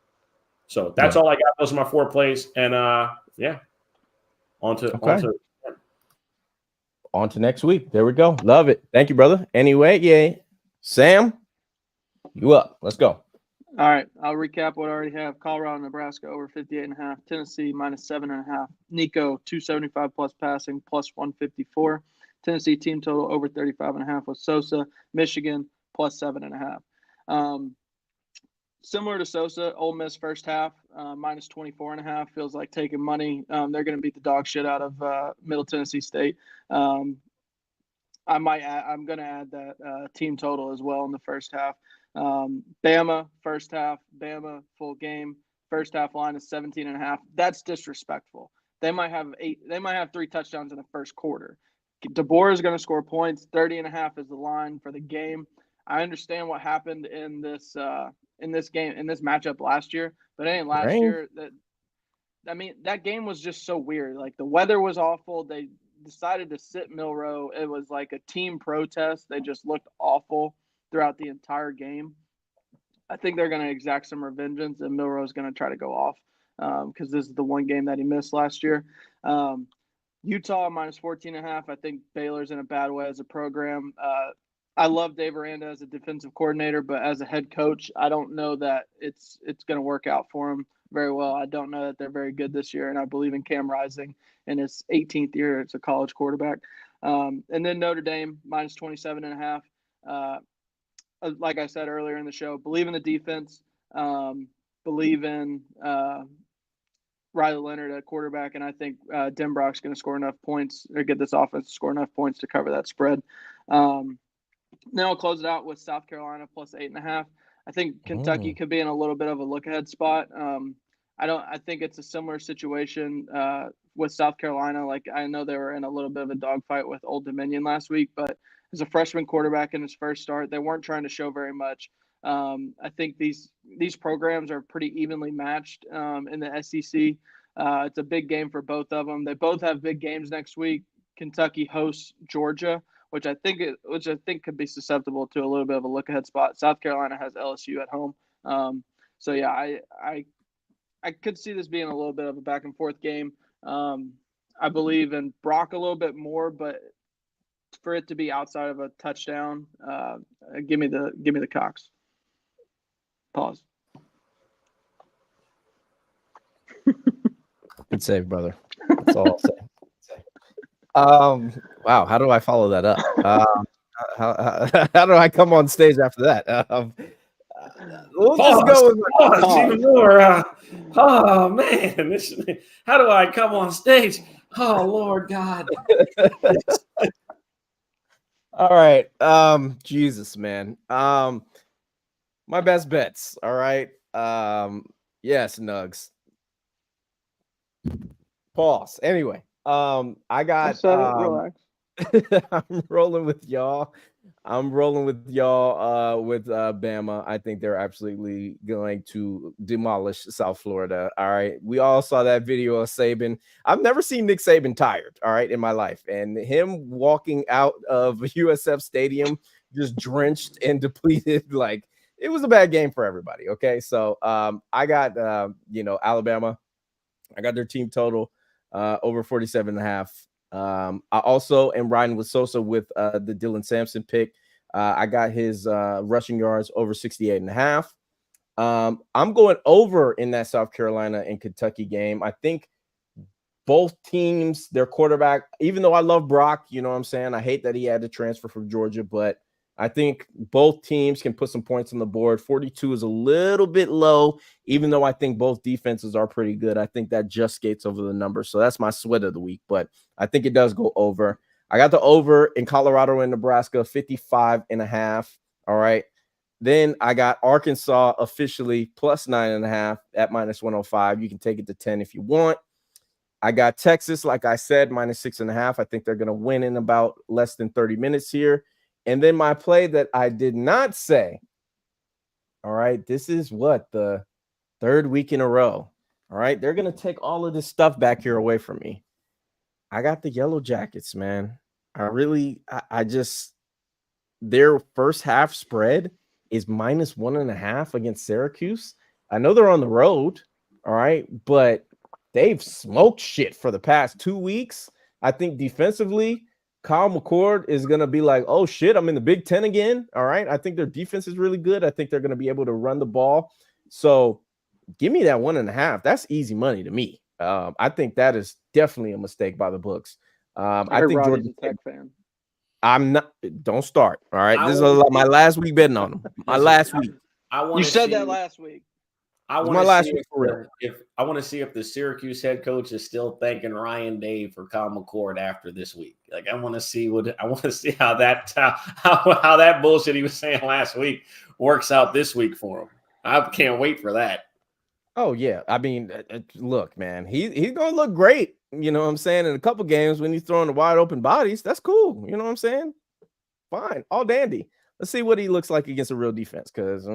So that's all I got. Those are my 4 plays, and on to next week. There we go. Love it. Thank you, brother. Anyway, yay. Sam, you up. Let's go. All right. I'll recap what I already have. Colorado, Nebraska over 58.5. Tennessee minus 7.5. Nico 275 plus passing plus 154. Tennessee team total over 35.5 with Sosa. Michigan plus 7.5. Similar to Sosa, Ole Miss first half minus 24.5 feels like taking money. They're going to beat the dog shit out of Middle Tennessee State. I'm going to add that team total as well in the first half. Bama first half, Bama full game. First half line is 17.5. That's disrespectful. They might have 3 touchdowns in the first quarter. DeBoer is going to score points. 30.5 is the line for the game. I understand what happened in this game, in this matchup last year, but it ain't last year. That game was just so weird. Like the weather was awful. They decided to sit Milroe. It was like a team protest. They just looked awful throughout the entire game. I think they're going to exact some revengeance, and Milroe is going to try to go off because this is the one game that he missed last year. Utah minus 14.5. I think Baylor's in a bad way as a program. I love Dave Aranda as a defensive coordinator, but as a head coach, I don't know that it's going to work out for him very well. I don't know that they're very good this year, and I believe in Cam Rising in his 18th year as a college quarterback. And then Notre Dame minus 27.5. Like I said earlier in the show, believe in the defense, believe in Riley Leonard at quarterback, and I think Denbrock's going to score enough points or get this offense to score enough points to cover that spread. Then I'll close it out with South Carolina plus 8.5. I think Kentucky could be in a little bit of a look-ahead spot. I think it's a similar situation with South Carolina. Like I know they were in a little bit of a dogfight with Old Dominion last week, but as a freshman quarterback in his first start, they weren't trying to show very much. I think these programs are pretty evenly matched in the SEC. It's a big game for both of them. They both have big games next week. Kentucky hosts Georgia, which I think could be susceptible to a little bit of a look-ahead spot. South Carolina has LSU at home. So yeah, I could see this being a little bit of a back-and-forth game. I believe in Brock a little bit more, but for it to be outside of a touchdown, give me the Cox. Pause. Good save, brother. That's all I'll say. Wow, how do I follow that up? How do I come on stage after that? We'll just go with even more. Oh man, how do I come on stage? Oh Lord God. All right. Jesus, man. My best bets. All right. Yes, Nugs. Pause. Anyway, I got relax. I'm rolling with y'all. I'm rolling with y'all with Bama. I think they're absolutely going to demolish South Florida. All right. We all saw that video of Saban. I've never seen Nick Saban tired, all right, in my life. And him walking out of USF Stadium just drenched and depleted, like it was a bad game for everybody. Okay. So I got Alabama. I got their team total over 47.5. I also am riding with Sosa with the Dylan Sampson pick. I got his rushing yards over 68.5. I'm going over in that South Carolina and Kentucky game. I think both teams, their quarterback, even though I love Brock, you know what I'm saying? I hate that he had to transfer from Georgia, but I think both teams can put some points on the board. 42 is a little bit low, even though I think both defenses are pretty good. I think that just skates over the number. So that's my sweat of the week, but I think it does go over. I got the over in Colorado and Nebraska, 55.5. All right. Then I got Arkansas officially plus 9.5 at minus 105. You can take it to 10 if you want. I got Texas, like I said, minus 6.5. I think they're going to win in about less than 30 minutes here. And then my play that I did not say, all right, this is what, the third week in a row. All right, they're going to take all of this stuff back here away from me. I got the Yellow Jackets, man. I just, their first half spread is minus 1.5 against Syracuse. I know they're on the road, all right, but they've smoked shit for the past 2 weeks. I think defensively, Kyle McCord is going to be like, oh, shit, I'm in the Big Ten again. All right. I think their defense is really good. I think they're going to be able to run the ball. So give me that 1.5. That's easy money to me. I think that is definitely a mistake by the books. I think Roddy's a Tech fan. I'm not. Don't start. All right. This is my last week betting on them. My last week. You said that last week. I want to see if the Syracuse head coach is still thanking Ryan Day for Kyle McCord after this week. Like I want to see how that bullshit he was saying last week works out this week for him. I can't wait for that. Oh yeah, I mean, look, man, he's gonna look great. You know what I'm saying? In a couple games when he's throwing the wide open bodies, that's cool. You know what I'm saying? Fine, all dandy. Let's see what he looks like against a real defense, because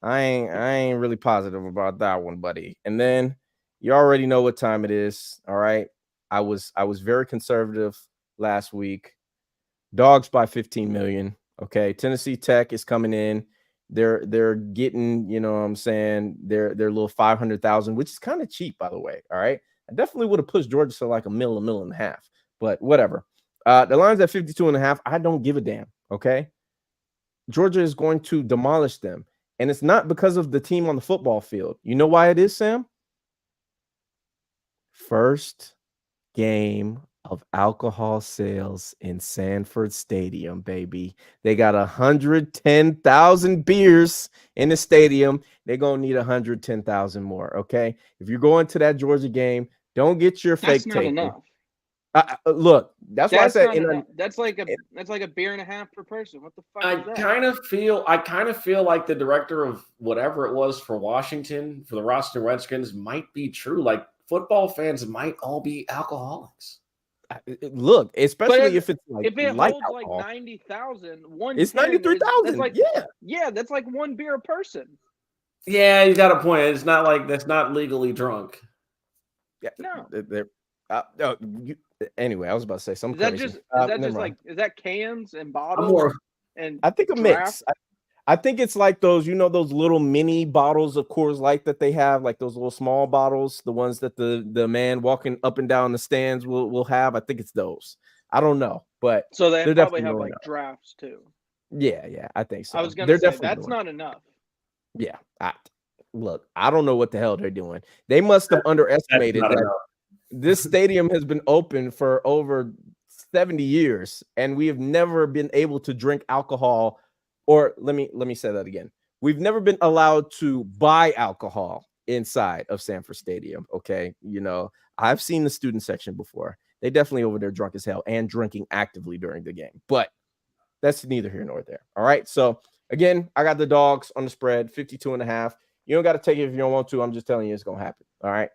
I ain't really positive about that one, buddy. And then you already know what time it is. All right. I was very conservative last week. Dogs by 15 million. Okay. Tennessee Tech is coming in. They're getting, you know what I'm saying, their little 500,000, which is kind of cheap, by the way. All right. I definitely would have pushed Georgia to like a million and a half, but whatever. The line's at 52.5. I don't give a damn. Okay. Georgia is going to demolish them. And it's not because of the team on the football field. You know why it is, Sam? First game of alcohol sales in Sanford Stadium, baby. They got 110,000 beers in the stadium. They're going to need 110,000 more, okay? If you're going to that Georgia game, don't get your fake tape. That's not enough. Look, that's why I said that's like a beer and a half per person. What the fuck is that? I kind of feel like the director of whatever it was for Washington, for the Washington Redskins, might be true. Like football fans might all be alcoholics. Look, especially if it's like if it light holds alcohol. like 90,000, it's 93,000. Like, yeah, that's like one beer a person. Yeah, you got a point. It's not like that's not legally drunk. Yeah, no. Anyway, I was about to say something. Is that cans and bottles? I think a mix. I think it's like those, you know, those little mini bottles of Coors Light that they have, like those little small bottles, the ones that the man walking up and down the stands will have. I think it's those. I don't know, but so they probably have like drafts too. Yeah, I think so. I was gonna say that's not enough. Yeah, look, I don't know what the hell they're doing. They must have underestimated that. This stadium has been open for over 70 years, and we have never been able to drink alcohol. Or let me say that again. We've never been allowed to buy alcohol inside of Sanford Stadium. Okay, you know, I've seen the student section before. They definitely over there drunk as hell and drinking actively during the game. But that's neither here nor there. All right. So again, I got the dogs on the spread, 52.5. You don't got to take it if you don't want to. I'm just telling you it's gonna happen. All right.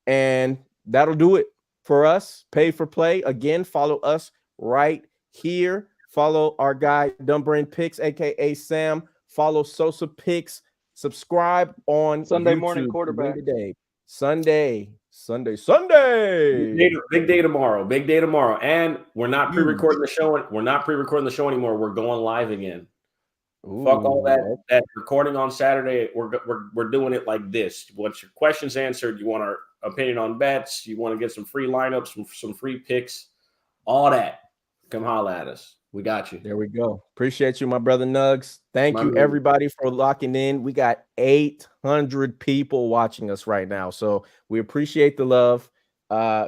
And that'll do it for us. Pay for play. Again, follow us right here. Follow our guy, Dumb Brain Picks, aka Sam. Follow Sosa Picks. Subscribe on Sunday YouTube morning to quarterback. win today. Sunday. Big day tomorrow. Big day tomorrow. And we're not Huge. pre-recording the show. We're not pre-recording the show anymore. We're going live again. Fuck all Ooh, that recording on Saturday. We're doing it like this. Want your questions answered? You want our opinion on bets? You want to get some free lineups, some free picks, all that? Come holla at us. We got you. There we go. Appreciate you, my brother Nugs. Thank My you, man. everybody, for locking in. We got 800 people watching us right now, so we appreciate the love.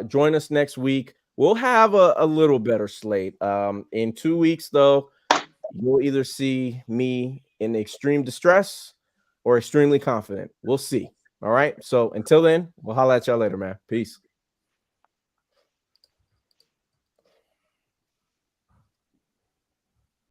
Join us next week. We'll have a little better slate. In 2 weeks, though, you'll either see me in extreme distress or extremely confident. We'll see. All right. So until then, we'll holla at y'all later, man. Peace.